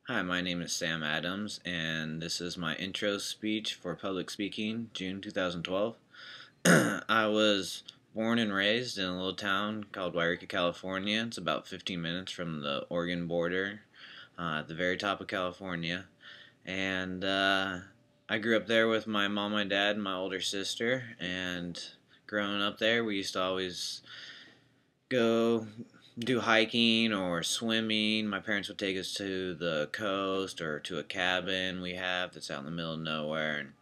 Hi, my name is Sam Adams, and this is my intro speech for public speaking, June 2012. I was born and raised in a little town called Wairika, California. It's about 15 minutes from the Oregon border, at the very top of California. And I grew up there with my mom, my dad, and my older sister. And growing up there, we used to always go do hiking or swimming. My parents would take us to the coast or to a cabin we have that's out in the middle of nowhere. And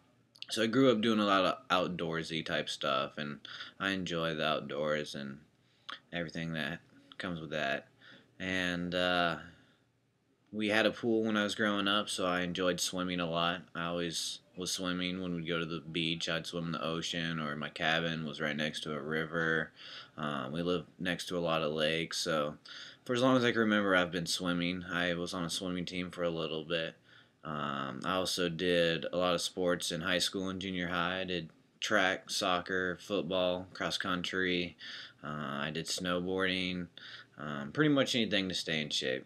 so I grew up doing a lot of outdoorsy type stuff, and I enjoy the outdoors and everything that comes with that. And we had a pool when I was growing up, so I enjoyed swimming a lot. I always was swimming when we'd go to the beach. I'd swim in the ocean, or my cabin was right next to a river. We live next to a lot of lakes, so for as long as I can remember, I've been swimming. I was on a swimming team for a little bit. I also did a lot of sports in high school and junior high. I did track, soccer, football, cross country. I did snowboarding. Pretty much anything to stay in shape.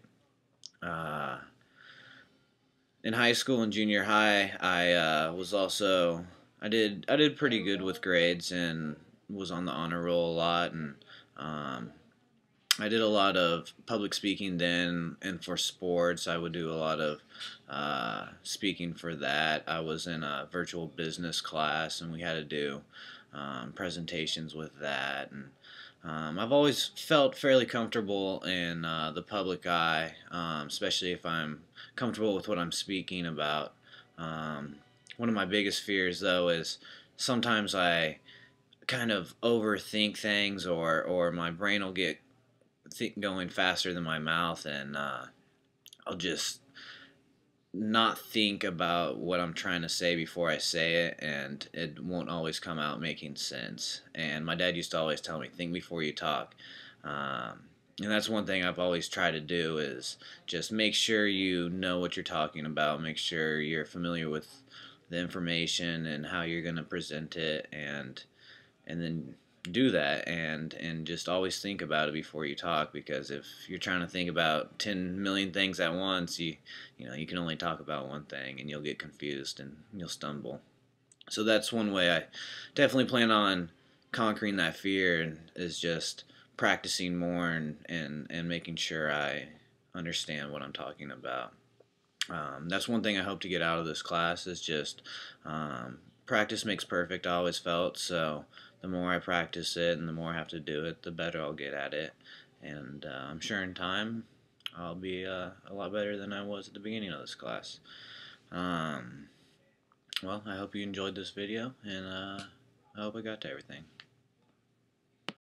Uh, in high school and junior high, I was also I did pretty good with grades and was on the honor roll a lot, and um, I did a lot of public speaking then, and for sports, I would do a lot of speaking for that. I was in a virtual business class, and we had to do presentations with that. And I've always felt fairly comfortable in the public eye, especially if I'm comfortable with what I'm speaking about. Um, One of my biggest fears, though, is sometimes I kind of overthink things, or my brain will get going faster than my mouth, and I'll just not think about what I'm trying to say before I say it, and it won't always come out making sense. And my dad used to always tell me, think before you talk. And that's one thing I've always tried to do is just make sure you know what you're talking about, make sure you're familiar with the information and how you're going to present it, and then do that, and just always think about it before you talk, because if you're trying to think about 10 million things at once, you can only talk about one thing, and you'll get confused and you'll stumble. So that's one way I definitely plan on conquering that fear, and is just practicing more, and making sure I understand what I'm talking about. That's one thing I hope to get out of this class is just practice makes perfect. I always felt so. The more I practice it and the more I have to do it, the better I'll get at it. And I'm sure in time I'll be a lot better than I was at the beginning of this class. Um, well, I hope you enjoyed this video, and I hope I got to everything.